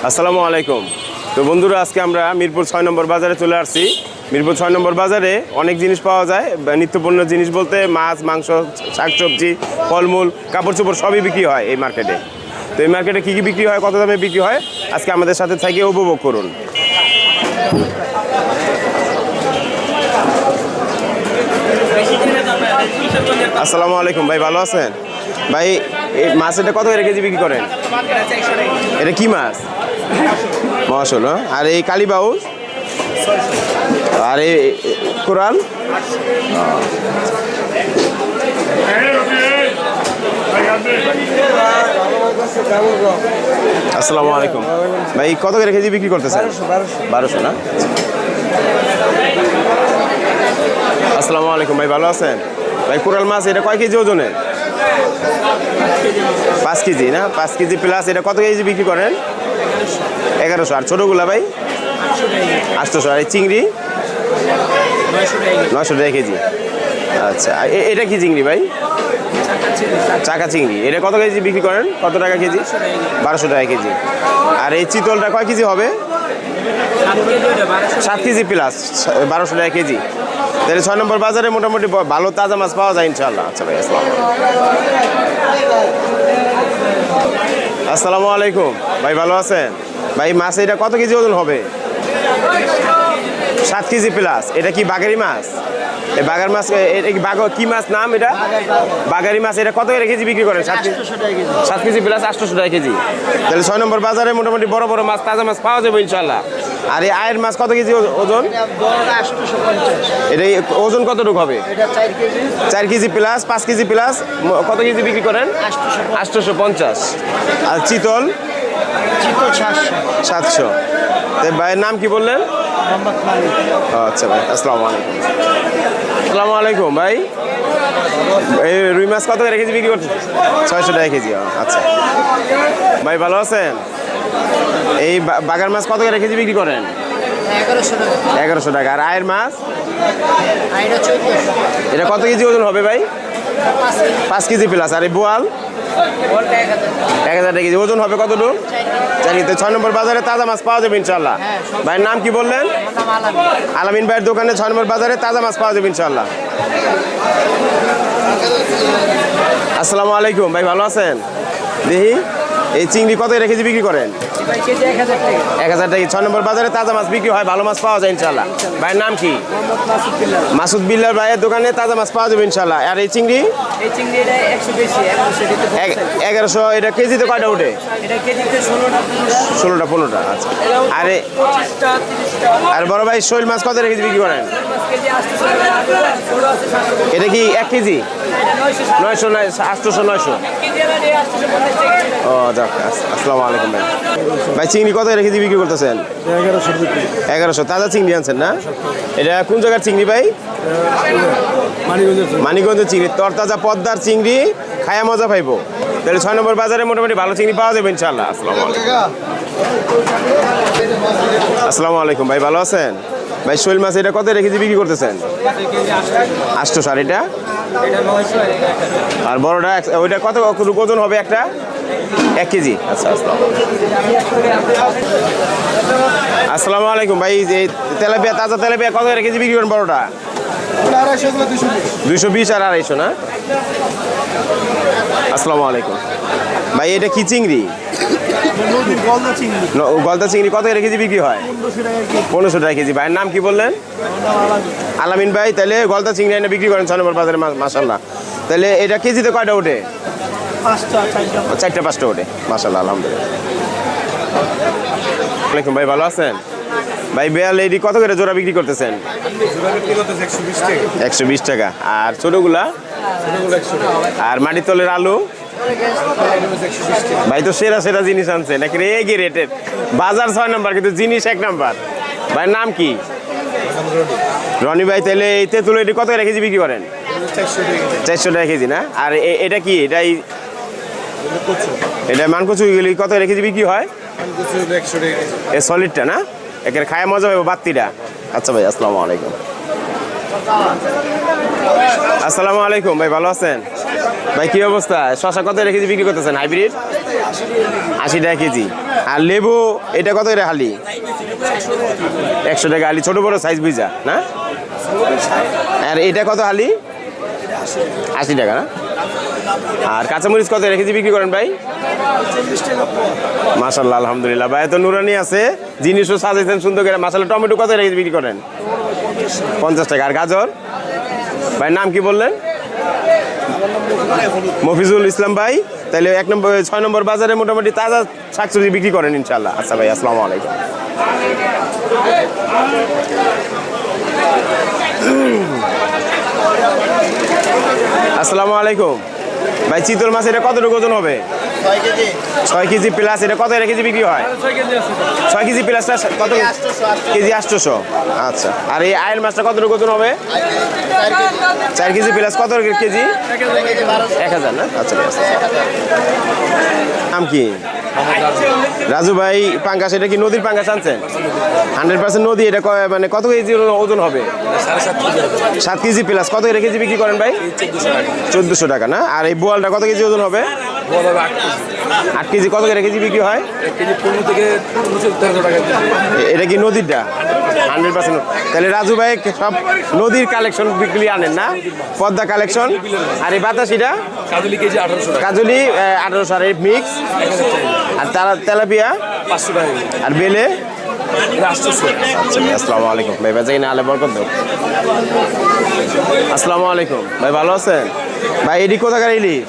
আসসালামু আলাইকুম। তো বন্ধুরা, আজকে আমরা মিরপুর 6 নম্বর বাজারে চলে আসছি। মিরপুর 6 নম্বর বাজারে অনেক জিনিস পাওয়া যায়, নিত্যপণ্য জিনিস বলতে মাছ, মাংস, শাকসবজি, ফলমূল, কাপড় চোপড় সবই বিক্রি হয় এই মার্কেটে। তো এই মার্কেটে কী কী বিক্রি হয়, কত দামে বিক্রি হয়, আজকে আমাদের সাথে থেকে উপভোগ করুন। আসসালামু আলাইকুম ভাই, ভালো আছেন? ভাই এই মাছ এটা কত করে কেজি বিক্রি করেন? এটা কি মাছ? মহাশোল। আর এই কালীবাউস আর এই কোরাল? আসসালামু আলাইকুম ভাই, কত করে কেজি বিক্রি করতেছেন? 1200 না? আসসালামু আলাইকুম ভাই, ভালো আছেন? ভাই কোরাল মাছ এটা কয় কেজি ওজনের? 5 কেজি না? 5 কেজি প্লাস এটা কত কেজি বিক্রি করেন? 1100। আর ছোটোগুলা ভাই? 800। আর এই চিংড়ি? 900 টাকা কেজি। আচ্ছা, এটা কি চিংড়ি ভাই? চাকা চিংড়ি। এটা কত কেজি বিক্রি করেন? কত টাকা কেজি? 1200 টাকা কেজি। আর এই চিতলটা কয় কেজি হবে? 7 কেজি প্লাস, 1200 টাকা কেজি। তাহলে 6 নম্বর বাজারে মোটামুটি ভালো তাজা মাছ পাওয়া যায় ইনশাল্লাহ। আচ্ছা ভাই, আসসালামু আলাইকুম ভাই, ভালো আছেন? ভাই মাছ এটা কত কেজি ওজন হবে? 7 কেজি প্লাস। এটা কি বাগারি মাছ? এই বাগার মাছ, এটা কি কি মাছ নাম এটা? বাগারি মাছ। এটা কত করে কেজি বিক্রি করেন? 7 কেজি প্লাস, 800 টাকা কেজি। তাহলে 6 নম্বর বাজারে মোটামুটি বড় বড় মাছ, তাজা মাছ পাওয়া যাবে ইনশাল্লাহ। আর এই আয়ের মাছ কত কেজি ওজন? এটা ওজন কতটুকু হবে? 4 কেজি প্লাস, 5 কেজি প্লাস। কত কেজি বিক্রি করেন? 850। আর চিতল? 700। ভাইয়ের নাম কি বললেন? আচ্ছা ভাই, আসসালামু আলাইকুম। আসসালামু আলাইকুম ভাই, এই রুই মাছ কত করে কেজি বিক্রি করছেন? 600 টাকা কেজি। আচ্ছা ভাই, ভালো আছেন? এই বাগার মাছ কত করে কেজি বিক্রি করেন? 1100 টাকা। আর আয়ের মাছ? এটা কত কেজি ওজন হবে ভাই? 5 কেজি প্লাস। আর এই বোয়াল? 1000 টাকা কেজি। ওজন হবে কতটুকু? জানি তো। 6 নম্বর বাজারে তাজা মাছ পাওয়া যাবে ইনশাল্লাহ। ভাইয়ের নাম কি বললেন? আলামিন ভাইয়ের দোকানে 6 নম্বর বাজারে তাজা মাছ পাওয়া যাবে ইনশাল্লাহ। আসসালামু আলাইকুম ভাই, ভালো আছেন? দেখি এই চিংড়ি কত কেজি বিক্রি করেন? 1000 টাকা। 6 নম্বর বাজারে তাজা মাছ বিক্রি হয়, ভালো মাছ পাওয়া যায় ইনশাল্লাহ। ভাইয়ের নাম কি? মাসুদ বিল্লার ভাইয়ের দোকানে তাজা মাছ পাওয়া যাবে ইনশাল্লাহ। আর এই চিংড়ি? 1100। এটা কেজিতে কয়টা ওঠে? 16টা 15টা। আচ্ছা। আর বড় ভাই শৈল মাছ কত কেজি বিক্রি করেন? এটা কি 1 কেজি? 900 800 900। ও যাক, আসসালামু আলাইকুম ভাই। ভাই চিংড়ি কত কেজি বিক্রি করতেছেন? 1100। তাজা চিংড়ি আনছেন না? এটা কোন জায়গার চিংড়ি ভাই? মানিকগঞ্জের চিংড়ি, তরতাজা পদ্মার চিংড়ি, খায়া মজা পাইবো। তাহলে 6 নম্বর বাজারে মোটামুটি ভালো চিংড়ি পাওয়া যাবে ইনশাল্লাহ। আসসালামু আলাইকুম ভাই, ভালো আছেন? ভাই শৈল মাছ এটা কত কেজি বিক্রি করতেছেন? 800। আর এটা? আর বড়টা ওইটা কত ওজন হবে একটা? 1 কেজি। আচ্ছা, আসসালামু আলাইকুম ভাই, যে তেলাপিয়া, তাজা তেলাপিয়া কত কেজি বিক্রি করেন বড়টা? 220 আর 250 না? আসসালামু আলাইকুম ভাই, এটা কি চিংড়ি? গলদা চিংড়ি। কত কেজি বিক্রি হয়? 1500 টাকা কেজি। ভাইয়ের নাম কি বললেন? আলামিন ভাই। তাহলে গলদা চিংড়ি এনে বিক্রি করেন 6 নম্বর বাজারে, মাশাল্লাহ। তাহলে এটা কেজিতে কয়টা ওঠে? 4টা 5টা ওঠে, মাশাল্লাহ, আলহামদুলিল্লাহ। ওয়ালাইকুম ভাই, ভালো আছেন? ভাই বেয়াল এডি কত করে জোড়া বিক্রি করতেছেন? 120 টাকা। আর ছোটগুলা? আর মাটির তলের আলু? ভাই তো সেরা সেরা জিনিস আনছে নাকি রে? কি রেটের বাজার 6 নম্বর, কিন্তু জিনিস 1 নম্বর। ভাইয়ের নাম কি? রনি ভাই। তাহলে এই তেঁতুল এটি কত কেজি বিক্রি করেন? 400 টাকা কেজি না? আর এটা কি? এটা মানকচু কত কেজি বিক্রি হয়? এ সলিডটা না? এখানে খায় মজা হবে বাত্তিটা। আচ্ছা ভাই, আসসালামু আলাইকুম। আসসালামু আলাইকুম ভাই, ভালো আছেন? ভাই কি অবস্থা? শশা কত কেজি বিক্রি করতেছেন হাইব্রিড? 80 টাকা কেজি। আর লেবু এটা কত করে হালি? 100 টাকা হালি, ছোট বড় সাইজ বুঝা না? আর এটা কত হালি? 80 টাকা না? আর কাঁচামরিচ কত কেজি বিক্রি করেন ভাই? মাশাআল্লাহ, আলহামদুলিল্লাহ। ভাই তো নুরানি আছে, জিনিসও সাজাইছেন সুন্দর করে। মাশাআল্লাহ। টমেটো কত কেজি বিক্রি করেন? 50 টাকা। আর গাজর ভাই নাম কি বললেন? মফিজুল ইসলাম ভাই। তাহলে 6 নম্বর বাজারে মোটামুটি তাজা শাকসবজি বিক্রি করেন ইনশাল্লাহ। আচ্ছা ভাই, আসসালামু আলাইকুম। আসসালামু আলাইকুম ভাই। চিতল মাছ এটা কতটুকু ওজন হবে? 6 কেজি প্লাস। এটা কত কেজি বিক্রি হয়? 6 কেজি প্লাসটা কত কেজি? 800। আচ্ছা। আর এই আয়ের মাছটা কতটুকু ওজন হবে? 4 কেজি প্লাস। কত কেজি? 1000 না? আচ্ছা। নাম কি? রাজু ভাই। পাঙ্গাস এটা কি নদীর পাঙ্গাস আনছেন? 100% নদী। এটা মানে কত কেজি ওজন হবে? 7 কেজি প্লাস। কত কেজি বিক্রি করেন ভাই? 1400 টাকা না? আর এই বোয়ালটা কত কেজি ওজন হবে? 8 কেজি। কত কেজি বিক্রি হয়? এটা কি নদীরটা? 100%। তাহলে রাজু ভাই সব নদীর কালেকশন বিক্রি আনেন না? পদ্মা কালেকশন। আর এই বাতাসিটা কাজলি 1800। আর এই মিক্স আর তেলাপিয়া 500 টাকা। আর বেলে 800। আসসালামু আলাইকুম ভাই। বাজাই না আলে বরকত দাও। আসসালামু আলাইকুম ভাই, ভালো আছেন ভাই? এডি কোথাকার ইলিশ?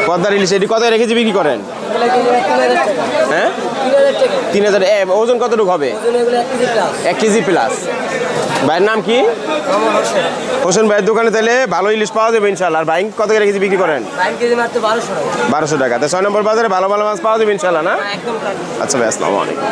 পদ্মার ইলিশ। এডি কত কেজি বিক্রি করেন? হ্যাঁ, 3000। ওজন কতটুকু হবে? 1 কেজি প্লাস। ভাইয়ের নাম কি? হোসেন ভাইয়ের দোকানে তাহলে ভালো ইলিশ পাওয়া যাবে ইনশাল্লাহ। আর ভাই কত কেজি বিক্রি করেন? 1200 টাকা। তো 6 নম্বর বাজারে ভালো ভালো মাছ পাওয়া যাবে ইনশাল্লাহ না? আচ্ছা ভাই, আসসালামু আলাইকুম।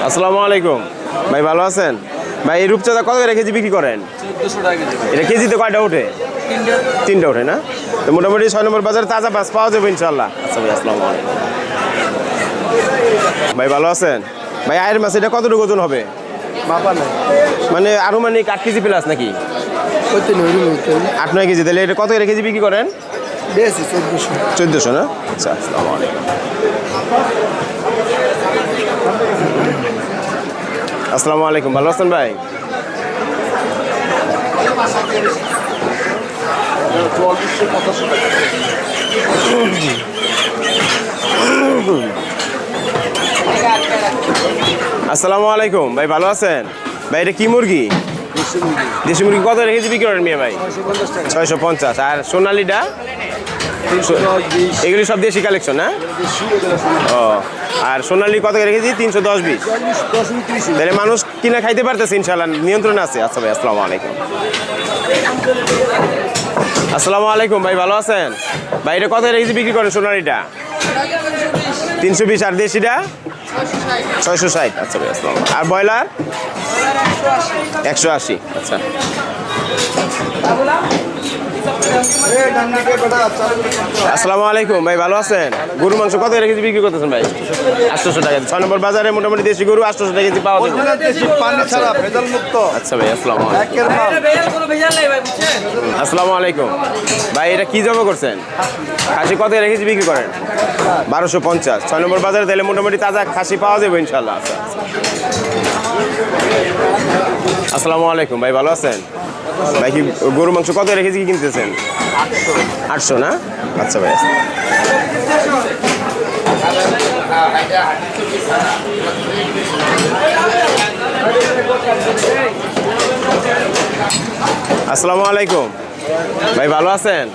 আসসালামু আলাইকুম ভাই, ভালো আছেন ভাই? এই রূপচাঁদা কত কেজি বিক্রি করেন? 1400 টাকা কেজি। এটা কেজিতে কয়টা ওঠে? 3টা ওঠে না? তো মোটামুটি 6 নম্বর বাজারে তাজা মাছ পাওয়া যাবে ইনশাল্লাহ। আচ্ছা ভাই, আসসালামু আলাইকুম ভাই, ভালো আছেন ভাই? আয়ের মাছ এটা কতটুকু ওজন হবে? মানে আনুমানিক 8 কেজি প্লাস নাকি? 8-9 কেজি। তাহলে এটা কত কেজি বিক্রি করেন? 1400 না? আচ্ছা, আসসালামু আলাইকুম। আসসালামু আলাইকুম, ভালো আছেন ভাই? আসসালামু আলাইকুম ভাই, ভালো আছেন ভাই? এটা কি মুরগি? দেশি মুরগি। কত কেজি বিক্রি করেন মিয়া ভাই? 650। আর সোনালিটা? এগুলি সব দেশি কালেকশন না? ও, আর সোনালি কত কেজি? 310-20। তাহলে মানুষ কিনা খাইতে পারতেছে ইনশাল্লাহ, নিয়ন্ত্রণ আছে। আচ্ছা ভাই, আসসালামু আলাইকুম। আসসালামু আলাইকুম ভাই, ভালো আছেন ভাই? এটা কত কেজি বিক্রি করেন সোনালিটা? 320। আর দেশিটা? 660। আচ্ছা ভাই, আসসালামু। আর ব্রয়লার? 180। আচ্ছা। আসসালামু আলাইকুম ভাই, ভালো আছেন? গরু মাংস কত কেজি বিক্রি করতেছেন ভাই? 800 টাকা। 6 নম্বর বাজারে মোটামুটি দেশি গরু 800 টাকা কেজি পাওয়া যাবে। আচ্ছা ভাই, আসসালামু আলাইকুম। আসসালামু আলাইকুম ভাই, এটা কি জমা করছেন? খাসি কত কেজি বিক্রি করেন? 1250। 6 নম্বর বাজারে তাহলে মোটামুটি তাজা খাসি পাওয়া যাবে ইনশাল্লাহ। আচ্ছা। আসসালামু আলাইকুম ভাই, ভালো আছেন ভাই? কি গরু মাংস কত কেজি কিনতেছেন? 800 না? আচ্ছা ভাই। আসসালামু আলাইকুম ভাই, ভালো আছেন?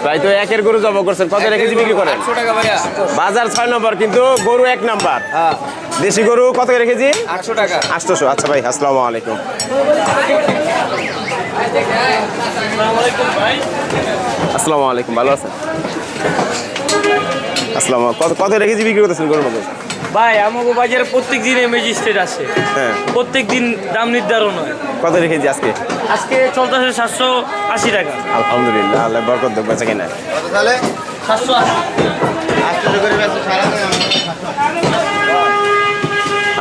ভাই তো একের গরু জবা করছেন, কত কেজি বিক্রি করেন? 100 টাকা ভাইয়া। বাজার 6 নম্বর কিন্তু গরু 1 নাম্বার। দেশি গরু কত করে কেজি? 800 টাকা। 800। আচ্ছা ভাই, আসসালামু আলাইকুম। আসসালামু আলাইকুম, ভালো আছেন? আসসালামু কত কত কেজি বিক্রি করতেছেন গরুর মধ্যে? ভাই আমাকে বাজারে প্রত্যেক দিন ম্যাজিস্ট্রেট আছে, হ্যাঁ, প্রত্যেক দিন দাম নির্ধারণ হয়। কত কেজি আজকে? আজকে চলতেছে 780 টাকা। আলহামদুলিল্লাহ, আল্লাহ বরকত দেব, বেচা কিনা। 780।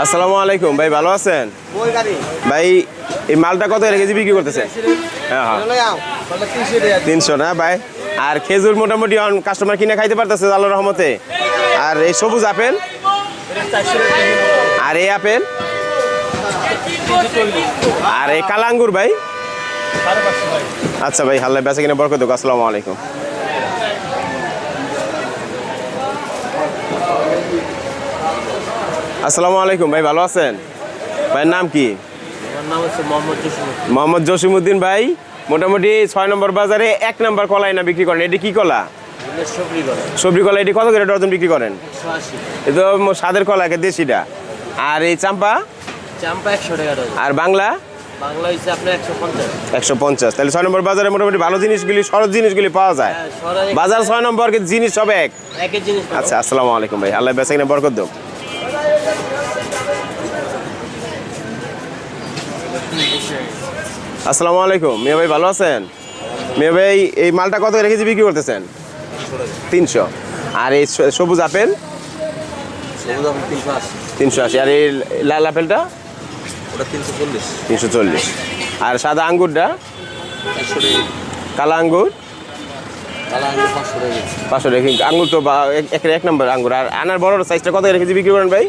আসসালামু আলাইকুম ভাই, ভালো আছেন? ভাই এই মালটা কত কেজি বিক্রি করতেছেন? হ্যাঁ হ্যাঁ, 300 না ভাই? আর খেজুর মোটামুটি কাস্টমার কিনে খাইতে পারতেছে আল্লাহর রহমতে। আর এই সবুজ আপেল, আর এই আপেল, আর এই কালা আঙ্গুর ভাই? আচ্ছা ভাই, আল্লাহ বেচা কিনা বরকত দেব। আসসালামু আলাইকুম। আসসালামু আলাইকুম ভাই, ভালো আছেন? ভাইয়ের নাম কি? আমার নাম হচ্ছে মোহাম্মদ জসিম। মোহাম্মদ জসিমউদ্দিন ভাই, মোটামুটি 6 নম্বর বাজারে 1 নম্বর কলাই না বিক্রি করেন? এটি কি কলা? সবরি কলা। এটি কত করে ডজন বিক্রি করেন? 180। এ তো স্বাদের কলা, দেশিটা। আর এই চাম্পা? চাম্পা 100 টাকা ডজন। আর বাংলা? বাংলা হচ্ছে আপনার 150। 150। তাহলে 6 নম্বর বাজারে মোটামুটি ভালো জিনিসগুলি, সহজ জিনিসগুলি পাওয়া যায়। বাজার 6 নম্বর, কিন্তু জিনিস সব এক। একই জিনিস। আচ্ছা, আসসালামু আলাইকুম ভাই, আল্লাহ বেচা কিনা বরকত দেব। আসসালামু আলাইকুম মিয়া ভাই, ভালো আছেন? মিয়া ভাই এই মালটা কত কেজি বিক্রি করতেছেন? 300। আর এই সবুজ আপেল? 380। আর এই লাল আপেলটা? 340। আর সাদা আঙ্গুরটা? কালা আঙ্গুর? 500 টাকা। আঙ্গুর তো এক নম্বর আঙ্গুর। আর আনার বড় সাইজটা কত কেজি বিক্রি করেন ভাই?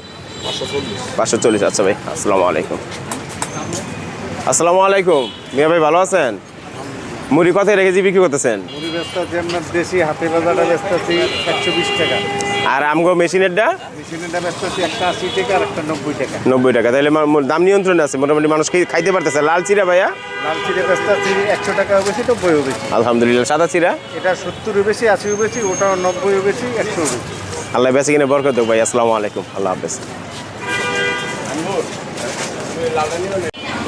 540। আচ্ছা ভাই, আসসালামু আলাইকুম। আসসালামু আলাইকুম মিয়া ভাই, ভালো আছেন? মুড়ি কত কেজি বিক্রি করতেছেন? মুড়ি বেচতে আপনার দেশি হাতে বাজারটা বেচতেছি 120 টাকা। আর আমগো মেশিনেরটা? মেশিনেরটা বেচতেছি একটা 80 টাকা আর একটা 90 টাকা। 90 টাকা। তাহলে দাম নিয়ন্ত্রণে আছে, মোটামুটি মানুষ খাইতে পারতেছে। লাল চিরা ভাইয়া? লাল চিড়ে বেচতেছি 100 টাকাও বেশি 90ও বেশি। আলহামদুলিল্লাহ। সাদা চিরা? এটা 70ও বেশি 80ও বেশি, ওটাও 90ও বেশি 100ও বেশি। আল্লাহ বেচে কিনে বরকত দেব ভাই। আসসালামু আলাইকুম, আল্লাহ হাফেজ।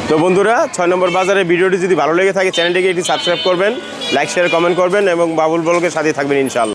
তো বন্ধুরা, 6 নম্বর বাজারের ভিডিওটি যদি ভালো লেগে থাকে চ্যানেলটিকে এটি সাবস্ক্রাইব করবেন, লাইক শেয়ার কমেন্ট করবেন এবং বাবুল ব্লগের সাথে থাকবেন ইনশাআল্লাহ।